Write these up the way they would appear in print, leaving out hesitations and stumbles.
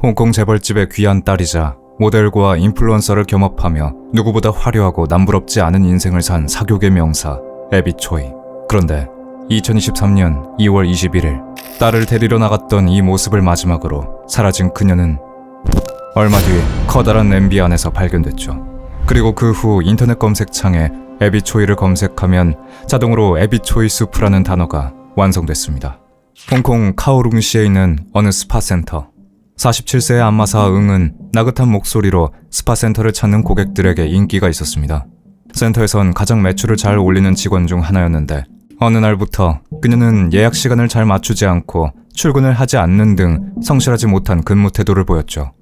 홍콩 재벌집의 귀한 딸이자 모델과 인플루언서를 겸업하며 누구보다 화려하고 남부럽지 않은 인생을 산 사교계 명사 애비 초이. 그런데 2023년 2월 21일 딸을 데리러 나갔던 이 모습을 마지막으로 사라진 그녀는 얼마 뒤 커다란 냄비 안에서 발견됐죠. 그리고 그 후 인터넷 검색창에 애비 초이를 검색하면 자동으로 애비 초이 수프라는 단어가 완성됐습니다. 홍콩 카오룽시에 있는 어느 스파센터. 47세의 안마사 응은 나긋한 목소리로 스파센터를 찾는 고객들에게 인기가 있었습니다. 센터에선 가장 매출을 잘 올리는 직원 중 하나였는데 어느 날부터 그녀는 예약 시간을 잘 맞추지 않고 출근을 하지 않는 등 성실하지 못한 근무 태도를 보였죠.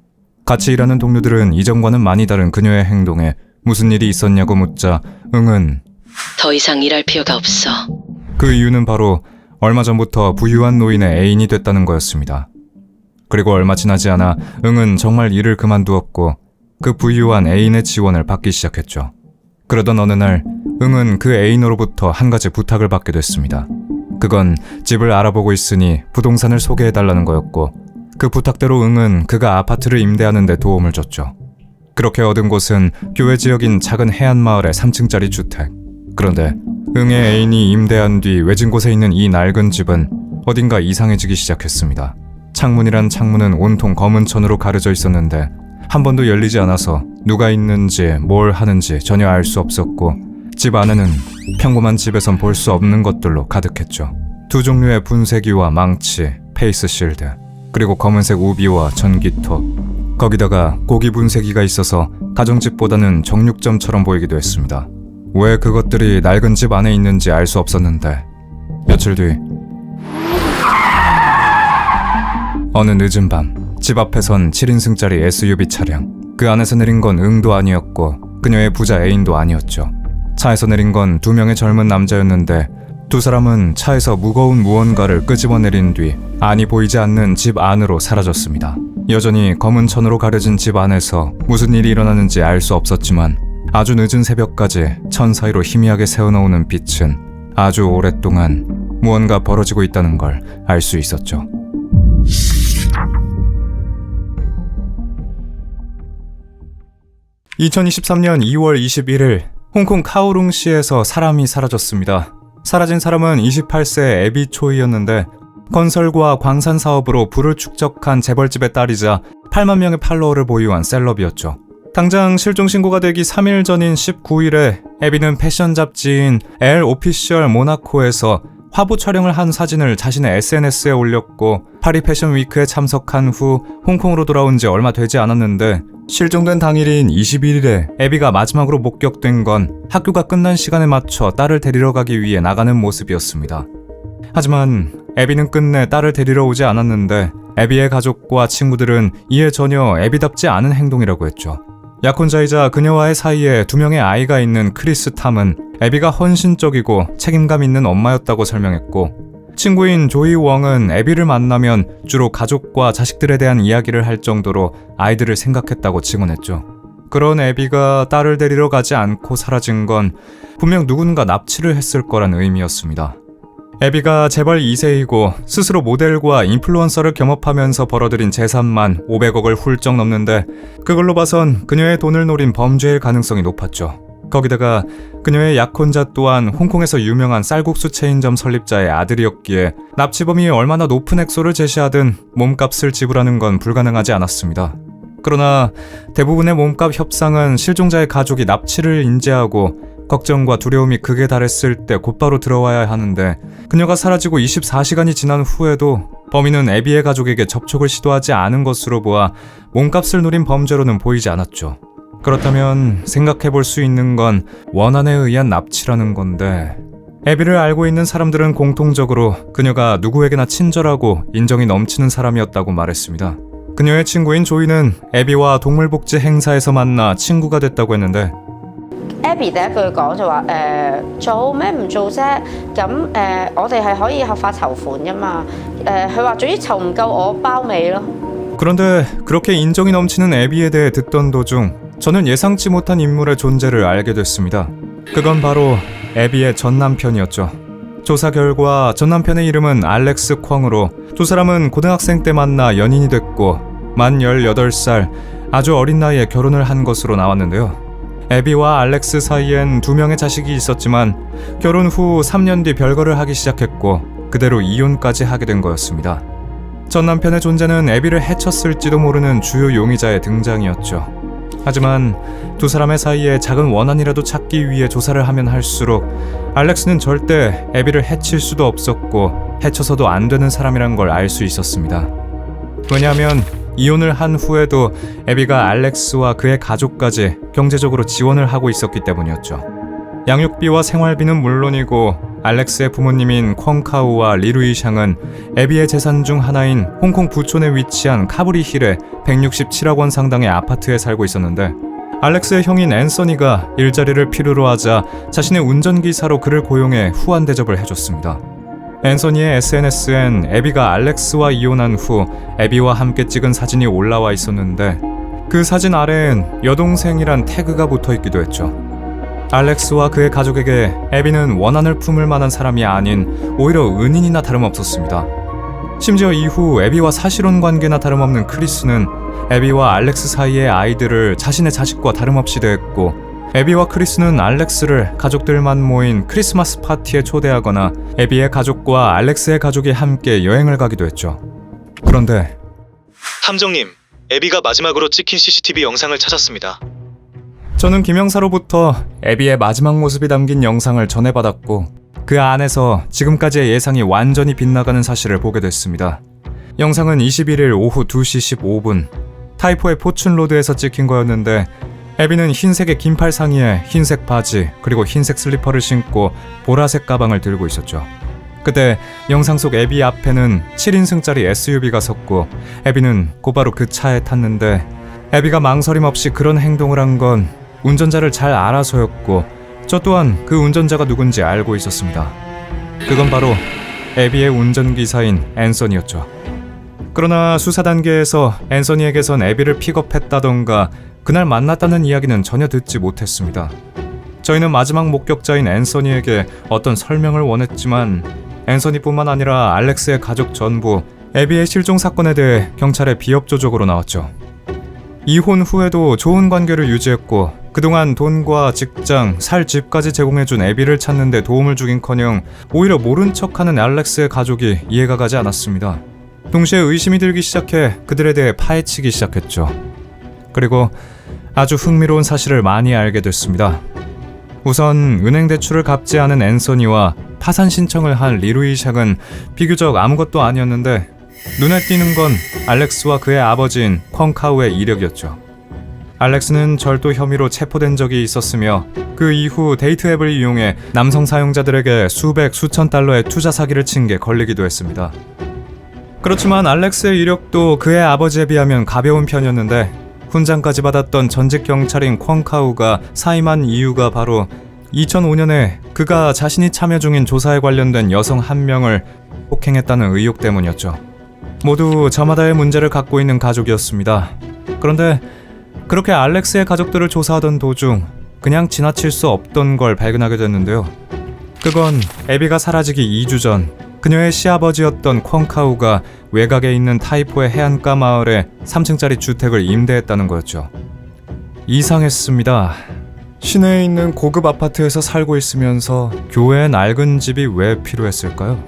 같이 일하는 동료들은 이전과는 많이 다른 그녀의 행동에 무슨 일이 있었냐고 묻자 응은 더 이상 일할 필요가 없어. 그 이유는 바로 얼마 전부터 부유한 노인의 애인이 됐다는 거였습니다. 그리고 얼마 지나지 않아 응은 정말 일을 그만두었고 그 부유한 애인의 지원을 받기 시작했죠. 그러던 어느 날 응은 그 애인으로부터 한 가지 부탁을 받게 됐습니다. 그건 집을 알아보고 있으니 부동산을 소개해달라는 거였고 그 부탁대로 응은 그가 아파트를 임대하는 데 도움을 줬죠. 그렇게 얻은 곳은 교외 지역인 작은 해안마을의 3층짜리 주택. 그런데 응의 애인이 임대한 뒤 외진 곳에 있는 이 낡은 집은 어딘가 이상해지기 시작했습니다. 창문이란 창문은 온통 검은 천으로 가려져 있었는데 한 번도 열리지 않아서 누가 있는지 뭘 하는지 전혀 알 수 없었고 집 안에는 평범한 집에선 볼 수 없는 것들로 가득했죠. 두 종류의 분쇄기와 망치, 페이스 실드, 그리고 검은색 우비와 전기톱. 거기다가 고기 분쇄기가 있어서 가정집보다는 정육점처럼 보이기도 했습니다. 왜 그것들이 낡은 집 안에 있는지 알 수 없었는데 며칠 뒤 어느 늦은 밤 집 앞에선 7인승짜리 SUV 차량. 그 안에서 내린 건 응도 아니었고 그녀의 부자 애인도 아니었죠. 차에서 내린 건 2명의 젊은 남자였는데 두 사람은 차에서 무거운 무언가를 끄집어내린 뒤 안이 보이지 않는 집 안으로 사라졌습니다. 여전히 검은 천으로 가려진 집 안에서 무슨 일이 일어나는지 알 수 없었지만 아주 늦은 새벽까지 천 사이로 희미하게 새어나오는 빛은 아주 오랫동안 무언가 벌어지고 있다는 걸 알 수 있었죠. (2023년 2월 21일) 홍콩 카오룽시에서 사람이 사라졌습니다. 사라진 사람은 28세의 애비 초이였는데 건설과 광산 사업으로 부를 축적한 재벌집의 딸이자 8만 명의 팔로워를 보유한 셀럽이었죠. 당장 실종 신고가 되기 3일 전인 19일에 애비는 패션 잡지인 엘 오피셜 모나코에서 화보 촬영을 한 사진을 자신의 SNS에 올렸고 파리 패션 위크에 참석한 후 홍콩으로 돌아온 지 얼마 되지 않았는데 실종된 당일인 21일에 애비가 마지막으로 목격된 건 학교가 끝난 시간에 맞춰 딸을 데리러 가기 위해 나가는 모습이었습니다. 하지만 애비는 끝내 딸을 데리러 오지 않았는데 애비의 가족과 친구들은 이에 전혀 애비답지 않은 행동이라고 했죠. 약혼자이자 그녀와의 사이에 2명의 아이가 있는 크리스 탐은 애비가 헌신적이고 책임감 있는 엄마였다고 설명했고 친구인 조이 웡은 애비를 만나면 주로 가족과 자식들에 대한 이야기를 할 정도로 아이들을 생각했다고 증언했죠. 그런 애비가 딸을 데리러 가지 않고 사라진 건 분명 누군가 납치를 했을 거란 의미였습니다. 애비가 재벌 2세이고 스스로 모델과 인플루언서를 겸업하면서 벌어들인 재산만 500억을 훌쩍 넘는데 그걸로 봐선 그녀의 돈을 노린 범죄일 가능성이 높았죠. 거기다가 그녀의 약혼자 또한 홍콩에서 유명한 쌀국수 체인점 설립자의 아들이었기에 납치범이 얼마나 높은 액수를 제시하든 몸값을 지불하는 건 불가능하지 않았습니다. 그러나 대부분의 몸값 협상은 실종자의 가족이 납치를 인지하고 걱정과 두려움이 극에 달했을 때 곧바로 들어와야 하는데 그녀가 사라지고 24시간이 지난 후에도 범인은 애비의 가족에게 접촉을 시도하지 않은 것으로 보아 몸값을 노린 범죄로는 보이지 않았죠. 그렇다면 생각해볼 수 있는 건 원한에 의한 납치라는 건데 애비를 알고 있는 사람들은 공통적으로 그녀가 누구에게나 친절하고 인정이 넘치는 사람이었다고 말했습니다. 그녀의 친구인 조이는 애비와 동물복지 행사에서 만나 친구가 됐다고 했는데 Abby 第一句講就話做咩唔做啫？咁我哋係可以合法籌款㗎嘛？佢話總之籌唔夠我包尾咯。 그런데 그렇게 인정이 넘치는 애비에 대해 듣던 도중 저는 예상치 못한 인물의 존재를 알게 됐습니다. 그건 바로 애비의 전남편이었죠. 조사 결과 전남편의 이름은 알렉스 콩으로 두 사람은 고등학생 때 만나 연인이 됐고 만 18살, 아주 어린 나이에 결혼을 한 것으로 나왔는데요. 애비와 알렉스 사이엔 2명의 자식이 있었지만 결혼 후 3년 뒤 별거를 하기 시작했고 그대로 이혼까지 하게 된 거였습니다. 전 남편의 존재는 애비를 해쳤을지도 모르는 주요 용의자의 등장이었죠. 하지만 두 사람의 사이에 작은 원한이라도 찾기 위해 조사를 하면 할수록 알렉스는 절대 애비를 해칠 수도 없었고 해쳐서도 안 되는 사람이란 걸 알 수 있었습니다. 왜냐하면 이혼을 한 후에도 애비가 알렉스와 그의 가족까지 경제적으로 지원을 하고 있었기 때문이었죠. 양육비와 생활비는 물론이고 알렉스의 부모님인 콩카우와 리루이샹은 애비의 재산 중 하나인 홍콩 부촌에 위치한 카브리힐의 167억 원 상당의 아파트에 살고 있었는데 알렉스의 형인 앤서니가 일자리를 필요로 하자 자신의 운전기사로 그를 고용해 후한 대접을 해줬습니다. 앤서니의 SNS엔 애비가 알렉스와 이혼한 후 애비와 함께 찍은 사진이 올라와 있었는데 그 사진 아래엔 여동생이란 태그가 붙어있기도 했죠. 알렉스와 그의 가족에게 애비는 원한을 품을 만한 사람이 아닌 오히려 은인이나 다름없었습니다. 심지어 이후 애비와 사실혼 관계나 다름없는 크리스는 애비와 알렉스 사이의 아이들을 자신의 자식과 다름없이 대했고 애비와 크리스는 알렉스를 가족들만 모인 크리스마스 파티에 초대하거나 애비의 가족과 알렉스의 가족이 함께 여행을 가기도 했죠. 그런데 탐정님, 애비가 마지막으로 찍힌 CCTV 영상을 찾았습니다. 저는 김영사로부터 애비의 마지막 모습이 담긴 영상을 전해받았고 그 안에서 지금까지의 예상이 완전히 빗나가는 사실을 보게 됐습니다. 영상은 21일 오후 2시 15분 타이포의 포춘로드에서 찍힌 거였는데 애비는 흰색의 긴팔 상의에 흰색 바지 그리고 흰색 슬리퍼를 신고 보라색 가방을 들고 있었죠. 그때 영상 속 애비 앞에는 7인승짜리 SUV가 섰고 애비는 곧바로 그 차에 탔는데 애비가 망설임 없이 그런 행동을 한 건 운전자를 잘 알아서였고 저 또한 그 운전자가 누군지 알고 있었습니다. 그건 바로 애비의 운전기사인 앤서니였죠. 그러나 수사 단계에서 앤서니에게선 애비를 픽업했다던가 그날 만났다는 이야기는 전혀 듣지 못했습니다. 저희는 마지막 목격자인 앤서니에게 어떤 설명을 원했지만 앤서니뿐만 아니라 알렉스의 가족 전부 애비의 실종 사건에 대해 경찰에 비협조적으로 나왔죠. 이혼 후에도 좋은 관계를 유지했고 그동안 돈과 직장, 살 집까지 제공해준 애비를 찾는 데 도움을 주긴커녕 오히려 모른 척하는 알렉스의 가족이 이해가 가지 않았습니다. 동시에 의심이 들기 시작해 그들에 대해 파헤치기 시작했죠. 그리고 아주 흥미로운 사실을 많이 알게 됐습니다. 우선 은행 대출을 갚지 않은 앤서니와 파산 신청을 한 리루이샥은 비교적 아무것도 아니었는데 눈에 띄는 건 알렉스와 그의 아버지인 콩카우의 이력이었죠. 알렉스는 절도 혐의로 체포된 적이 있었으며 그 이후 데이트 앱을 이용해 남성 사용자들에게 수백 수천 달러의 투자 사기를 친 게 걸리기도 했습니다. 그렇지만 알렉스의 이력도 그의 아버지에 비하면 가벼운 편이었는데 훈장까지 받았던 전직 경찰인 콩카우가 사임한 이유가 바로 2005년에 그가 자신이 참여 중인 조사에 관련된 여성 한 명을 폭행했다는 의혹 때문이었죠. 모두 저마다의 문제를 갖고 있는 가족이었습니다. 그런데 그렇게 알렉스의 가족들을 조사하던 도중 그냥 지나칠 수 없던 걸 발견하게 됐는데요. 그건 애비가 사라지기 2주 전 그녀의 시아버지였던 콩카우가 외곽에 있는 타이포의 해안가 마을에 3층짜리 주택을 임대했다는 거였죠. 이상했습니다. 시내에 있는 고급 아파트에서 살고 있으면서 교외에 낡은 집이 왜 필요했을까요?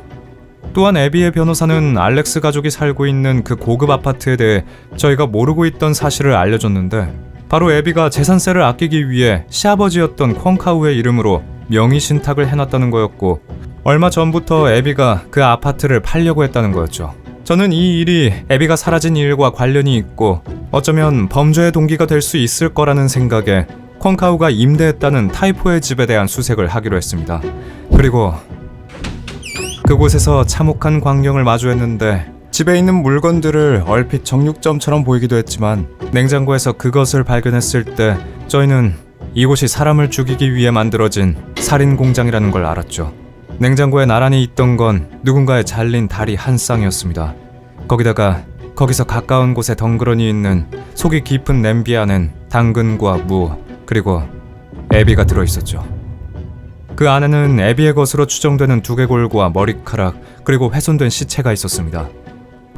또한 애비의 변호사는 알렉스 가족이 살고 있는 그 고급 아파트에 대해 저희가 모르고 있던 사실을 알려줬는데 바로 애비가 재산세를 아끼기 위해 시아버지였던 콩카우의 이름으로 명의 신탁을 해놨다는 거였고 얼마 전부터 애비가 그 아파트를 팔려고 했다는 거였죠. 저는 이 일이 애비가 사라진 일과 관련이 있고 어쩌면 범죄의 동기가 될 수 있을 거라는 생각에 콩카우가 임대했다는 타이포의 집에 대한 수색을 하기로 했습니다. 그리고 그곳에서 참혹한 광경을 마주했는데 집에 있는 물건들을 얼핏 정육점처럼 보이기도 했지만 냉장고에서 그것을 발견했을 때 저희는 이곳이 사람을 죽이기 위해 만들어진 살인 공장이라는 걸 알았죠. 냉장고에 나란히 있던 건 누군가의 잘린 다리 한 쌍이었습니다. 거기다가 거기서 가까운 곳에 덩그러니 있는 속이 깊은 냄비 안엔 당근과 무 그리고 애비가 들어있었죠. 그 안에는 애비의 것으로 추정되는 두개골과 머리카락 그리고 훼손된 시체가 있었습니다.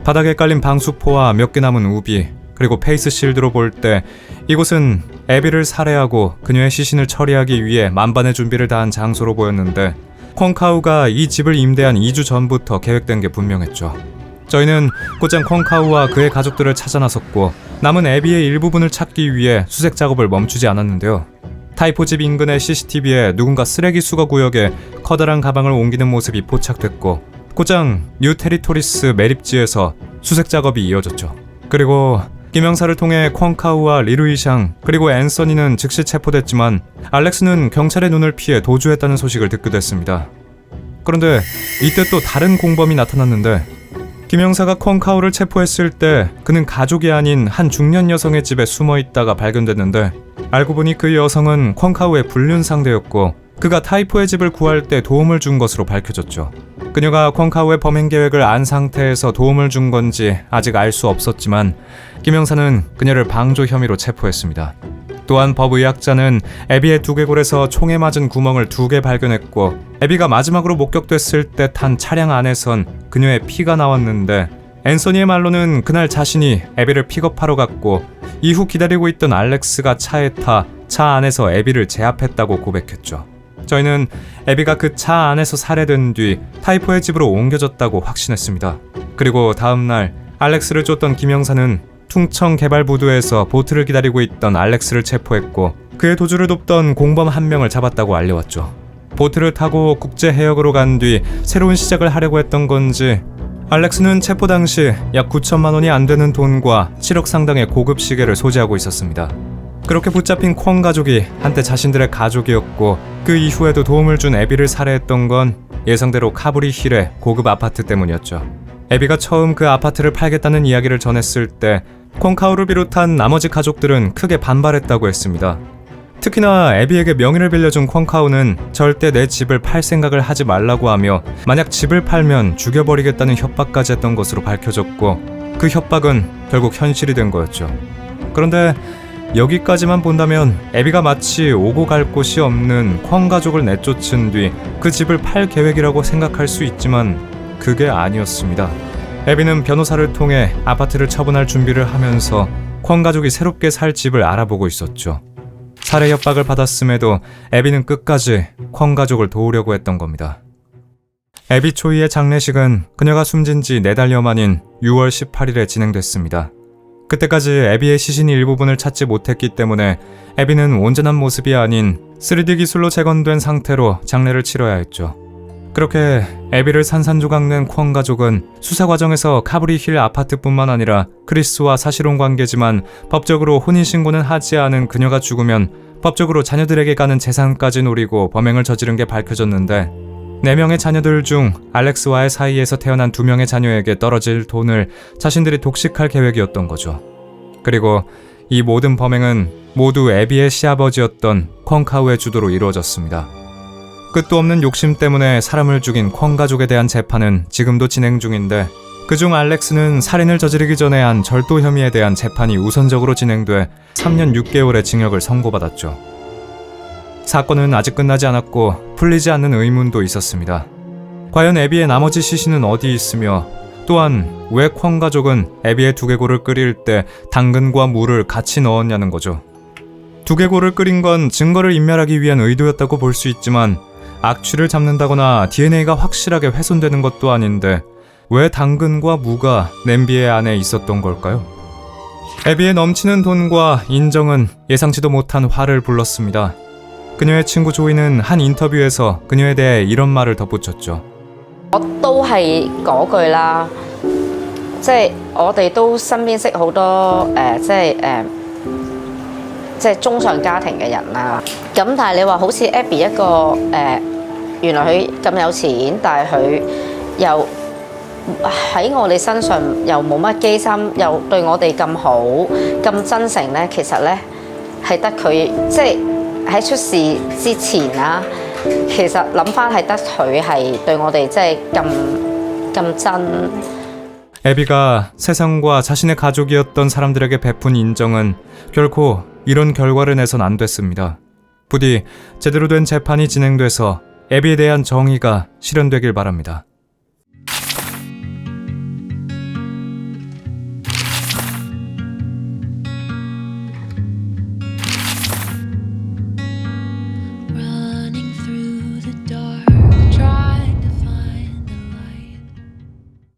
바닥에 깔린 방수포와 몇 개 남은 우비, 그리고 페이스 실드로 볼 때 이곳은 애비를 살해하고 그녀의 시신을 처리하기 위해 만반의 준비를 다한 장소로 보였는데 콩카우가 이 집을 임대한 2주 전부터 계획된 게 분명했죠. 저희는 곧장 콩카우와 그의 가족들을 찾아 나섰고 남은 애비의 일부분을 찾기 위해 수색 작업을 멈추지 않았는데요. 타이포집 인근의 CCTV에 누군가 쓰레기 수거 구역에 커다란 가방을 옮기는 모습이 포착됐고 곧장 뉴 테리토리스 매립지에서 수색 작업이 이어졌죠. 그리고 김영사를 통해 콩카우와 리루이샹 그리고 앤서니는 즉시 체포됐지만 알렉스는 경찰의 눈을 피해 도주했다는 소식을 듣게 됐습니다. 그런데 이때 또 다른 공범이 나타났는데 김영사가 콩카우를 체포했을 때 그는 가족이 아닌 한 중년 여성의 집에 숨어 있다가 발견됐는데 알고 보니 그 여성은 콩카우의 불륜 상대였고 그가 타이포의 집을 구할 때 도움을 준 것으로 밝혀졌죠. 그녀가 콩카우의 범행 계획을 안 상태에서 도움을 준 건지 아직 알 수 없었지만 김영사는 그녀를 방조 혐의로 체포했습니다. 또한 법의학자는 애비의 두개골에서 총에 맞은 구멍을 2개 발견했고 애비가 마지막으로 목격됐을 때 탄 차량 안에선 그녀의 피가 나왔는데 앤서니의 말로는 그날 자신이 애비를 픽업하러 갔고 이후 기다리고 있던 알렉스가 차에 타 차 안에서 애비를 제압했다고 고백했죠. 저희는 애비가 그 차 안에서 살해된 뒤 타이포의 집으로 옮겨졌다고 확신했습니다. 그리고 다음날 알렉스를 쫓던 김영사는 퉁청 개발부두에서 보트를 기다리고 있던 알렉스를 체포했고 그의 도주를 돕던 공범 한 명을 잡았다고 알려왔죠. 보트를 타고 국제 해역으로 간 뒤 새로운 시작을 하려고 했던 건지 알렉스는 체포 당시 약 9천만 원이 안 되는 돈과 7억 상당의 고급 시계를 소지하고 있었습니다. 그렇게 붙잡힌 콩 가족이 한때 자신들의 가족이었고 그 이후에도 도움을 준 애비를 살해했던 건 예상대로 카브리 힐의 고급 아파트 때문이었죠. 애비가 처음 그 아파트를 팔겠다는 이야기를 전했을 때 콩카우를 비롯한 나머지 가족들은 크게 반발했다고 했습니다. 특히나 애비에게 명의를 빌려준 콩카우는 절대 내 집을 팔 생각을 하지 말라고 하며 만약 집을 팔면 죽여버리겠다는 협박까지 했던 것으로 밝혀졌고 그 협박은 결국 현실이 된 거였죠. 그런데 여기까지만 본다면 애비가 마치 오고 갈 곳이 없는 콩 가족을 내쫓은 뒤 그 집을 팔 계획이라고 생각할 수 있지만 그게 아니었습니다. 애비는 변호사를 통해 아파트를 처분할 준비를 하면서 콩 가족이 새롭게 살 집을 알아보고 있었죠. 살해 협박을 받았음에도 애비는 끝까지 콩 가족을 도우려고 했던 겁니다. 애비 초이의 장례식은 그녀가 숨진 지 4달여 만인 6월 18일에 진행됐습니다. 그때까지 애비의 시신 일부분을 찾지 못했기 때문에 애비는 온전한 모습이 아닌 3D 기술로 재건된 상태로 장례를 치러야 했죠. 그렇게 애비를 산산조각낸 콩 가족은 수사 과정에서 카브리 힐 아파트뿐만 아니라 크리스와 사실혼 관계지만 법적으로 혼인신고는 하지 않은 그녀가 죽으면 법적으로 자녀들에게 가는 재산까지 노리고 범행을 저지른 게 밝혀졌는데 4명의 자녀들 중 알렉스와의 사이에서 태어난 2명의 자녀에게 떨어질 돈을 자신들이 독식할 계획이었던 거죠. 그리고 이 모든 범행은 모두 애비의 시아버지였던 콩카우의 주도로 이루어졌습니다. 끝도 없는 욕심 때문에 사람을 죽인 콩 가족에 대한 재판은 지금도 진행 중인데 그중 알렉스는 살인을 저지르기 전에 한 절도 혐의에 대한 재판이 우선적으로 진행돼 3년 6개월의 징역을 선고받았죠. 사건은 아직 끝나지 않았고 풀리지 않는 의문도 있었습니다. 과연 애비의 나머지 시신은 어디 있으며 또한 왜 콩 가족은 애비의 두개골을 끓일 때 당근과 물을 같이 넣었냐는 거죠. 두개골을 끓인 건 증거를 인멸하기 위한 의도였다고 볼 수 있지만 악취를 잡는다거나 DNA가 확실하게 훼손되는 것도 아닌데 왜 당근과 무가 냄비 안에 있었던 걸까요? 애비의 넘치는 돈과 인정은 예상치도 못한 화를 불렀습니다. 그녀의 친구 조이는 한 인터뷰에서 그녀에 대해 이런 말을 덧붙였죠. 我都係嗰句啦，即係我哋都身邊識好多即係中上家庭嘅人啦。咁但係你話好似 Abby 一個原來佢咁有錢，但係佢又喺我哋身上又冇乜機心，又對我哋咁好、咁真誠呢，其實呢係得佢即係喺出事之前啦。其實諗翻係得佢係對我哋即係咁真。 애비가 세상과 자신의 가족이었던 사람들에게 베푼 인정은 결코 이런 결과를 내선 안 됐습니다. 부디 제대로 된 재판이 진행돼서 애비에 대한 정의가 실현되길 바랍니다.